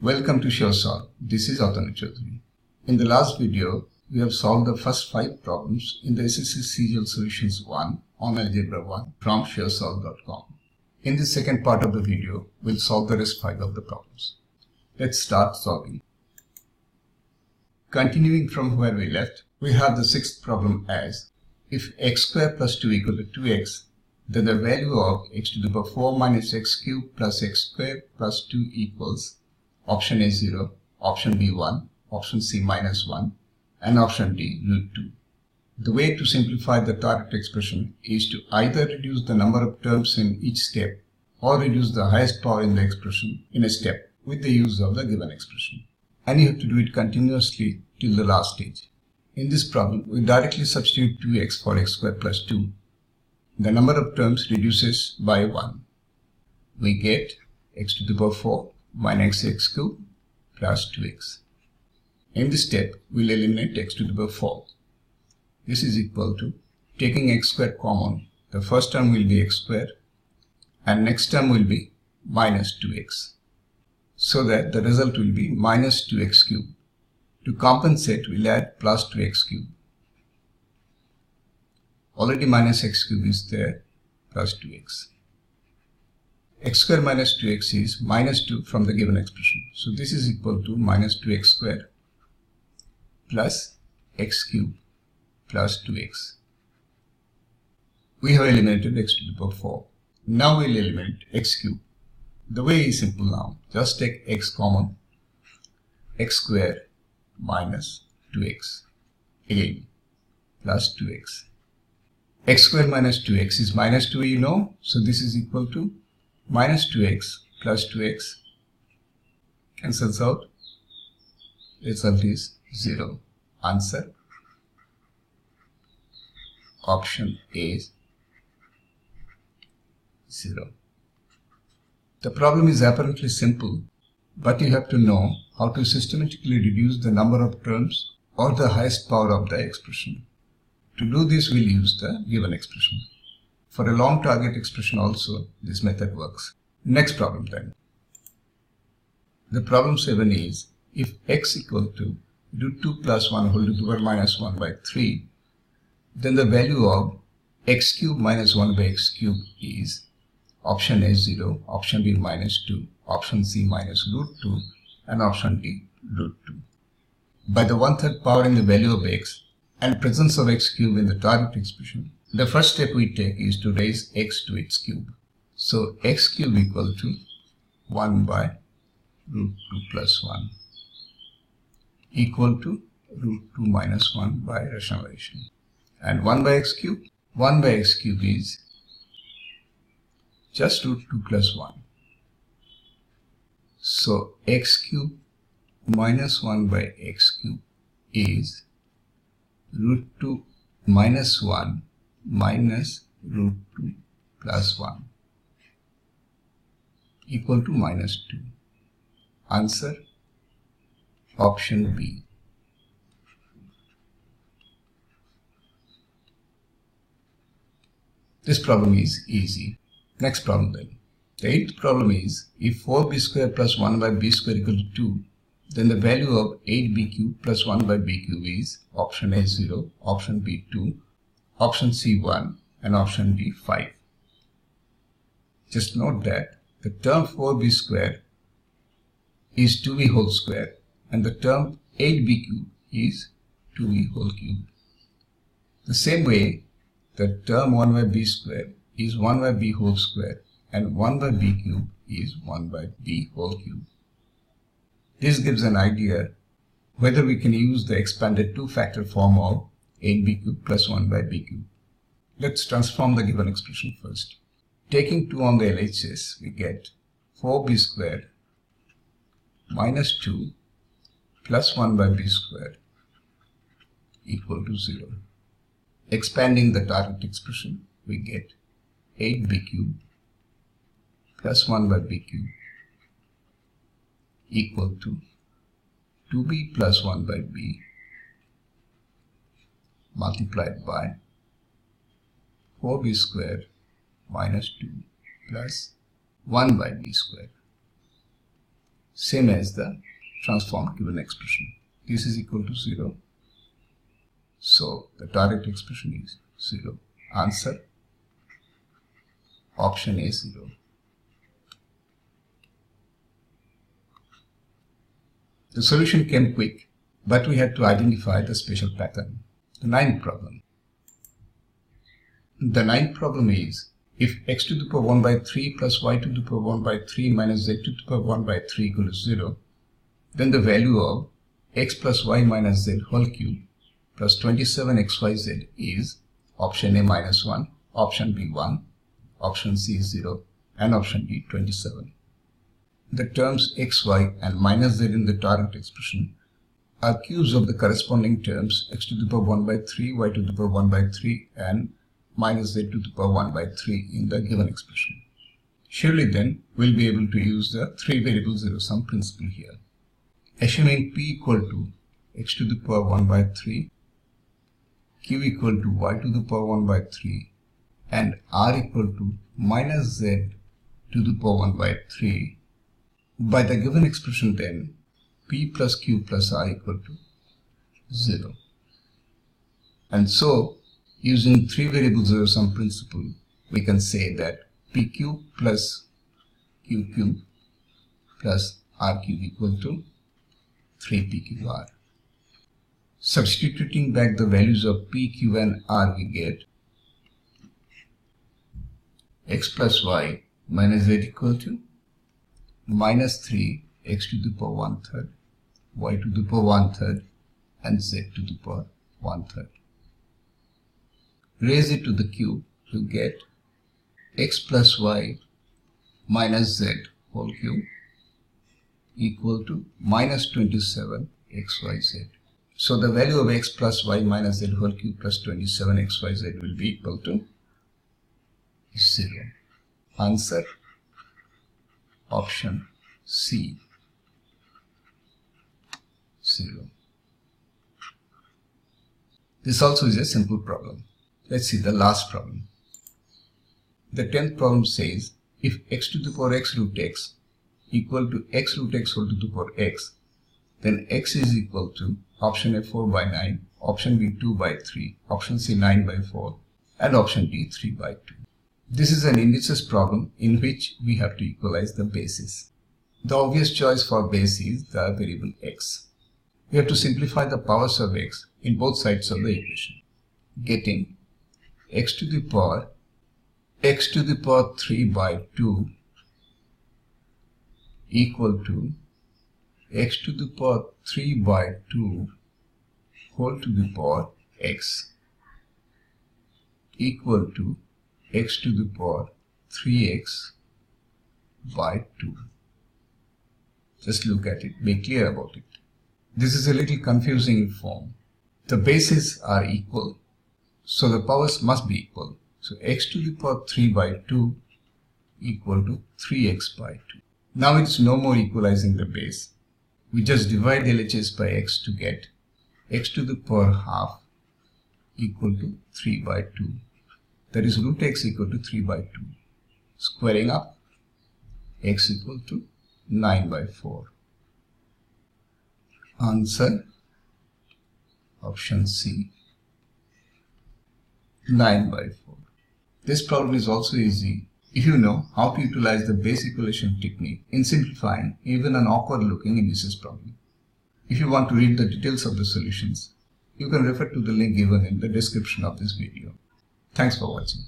Welcome to SureSolv. This is Chaudhary. In the last video, we have solved the first 5 problems in the SSC CGL Solutions 1 on Algebra 1 from SureSolv.com. In the second part of the video, we'll solve the rest 5 of the problems. Let's start solving. Continuing from where we left, we have the sixth problem as if x square plus 2 equal to 2x, then the value of x to the power 4 minus x cubed plus x squared plus 2 equals option A 0, option B 1, option C minus 1, and option D root 2. The way to simplify the target expression is to either reduce the number of terms in each step or reduce the highest power in the expression in a step with the use of the given expression. And you have to do it continuously till the last stage. In this problem, we directly substitute 2x for x squared plus 2. The number of terms reduces by 1. We get x to the power 4 minus x cubed plus 2x. In this step, we'll eliminate x to the power 4. This is equal to, taking x squared common, the first term will be x squared and next term will be minus 2x. So that the result will be minus 2x cubed. To compensate, we'll add plus 2x cubed. Already minus x cubed is there, plus 2x. X squared minus 2x is minus 2 from the given expression. So this is equal to minus 2x squared plus x cubed plus 2x. We have eliminated x to the power 4. Now we'll eliminate x cubed. The way is simple now. Just take x common, x squared minus 2x, again, plus 2x. X squared minus 2x is minus 2, you know, so this is equal to minus 2x plus 2x cancels out. Result is 0. Answer option A is 0. The problem is apparently simple, but you have to know how to systematically reduce the number of terms or the highest power of the expression. To do this, we'll use the given expression. For a long target expression also, this method works. Next problem then. The problem 7 is, if x equal to root 2 plus 1 whole to the power minus 1 by 3, then the value of x cubed minus 1 by x cubed is option A 0, option B minus 2, option C minus root 2, and option D root 2. By the 1/3 power in the value of x and presence of x cubed in the target expression, the first step we take is to raise x to its cube. So x cubed equal to 1 by root 2 plus 1 equal to root 2 minus 1 by rationalization. And 1 by x cubed? 1 by x cubed is just root 2 plus 1. So x cubed minus 1 by x cubed is root 2 minus 1 minus root 2 plus 1 equal to minus 2. Answer option B. This problem is easy. Next problem then. The 8th problem is, if 4b squared plus 1 by b squared equal to 2, then the value of 8b cubed plus 1 by b cubed is option A 0, option B 2, option C 1, and option D 5. Just note that the term 4b squared is 2b whole square and the term 8b cubed is 2b whole cube. The same way, the term 1 by b squared is 1 by b whole square and 1 by b cube is 1 by b whole cube. This gives an idea whether we can use the expanded two-factor form of 8b cubed plus 1 by b cube. Let's transform the given expression first. Taking 2 on the LHS, we get 4b squared minus 2 plus 1 by b squared equal to 0. Expanding the target expression, we get 8b cubed plus 1 by b cubed equal to 2b plus 1 by b multiplied by 4b squared minus 2 plus 1 by b squared. same as the transformed given expression. This is equal to 0. So the target expression is 0. Answer option A 0. The solution came quick, but we had to identify the special pattern. The ninth problem. The ninth problem is, if x to the power 1 by 3 plus y to the power 1 by 3 minus z to the power 1 by 3 equals 0, then the value of x plus y minus z whole cube plus 27xyz is option A minus 1, option B 1, option C 0, and option D 27. The terms x, y, and minus z in the target expression are cubes of the corresponding terms x to the power 1 by 3, y to the power 1 by 3, and minus z to the power 1 by 3 in the given expression. Surely then, we'll be able to use the three variable zero sum principle here. Assuming p equal to x to the power 1 by 3, q equal to y to the power 1 by 3, and r equal to minus z to the power 1 by 3, by the given expression then, p plus q plus r equal to 0. And so, using three variable zero sum principle, we can say that pq plus qq plus rq equal to 3pqr. Substituting back the values of p, q and r, we get x plus y minus z equal to minus 3 x to the power 1/3, y to the power 1/3, and z to the power 1/3. Raise it to the cube to get x plus y minus z whole cube equal to minus 27xyz. So the value of x plus y minus z whole cube plus 27xyz will be equal to 0. Answer option C 0. This also is a simple problem. Let's see the last problem. The 10th problem says, if x to the power x root x equal to x root x whole to the power x, then x is equal to option A 4 by 9, option B 2 by 3, option C 9 by 4, and option D 3 by 2. This is an indices problem in which we have to equalize the bases. The obvious choice for base is the variable x. We have to simplify the powers of x in both sides of the equation, getting x to the power 3 by 2 equal to x to the power 3 by 2 whole to the power x equal to x to the power 3x by 2. Just look at it, be clear about it. This is a little confusing in form. The bases are equal, so the powers must be equal. So x to the power 3 by 2 equal to 3x by 2. Now it's no more equalizing the base. We just divide LHS by x to get x to the power half equal to 3 by 2. That is root x equal to 3 by 2. Squaring up, x equal to 9 by 4. Answer option C 9 by 4. This problem is also easy if you know how to utilize the base equalization technique in simplifying even an awkward looking indices problem. If you want to read the details of the solutions, you can refer to the link given in the description of this video. Thanks for watching.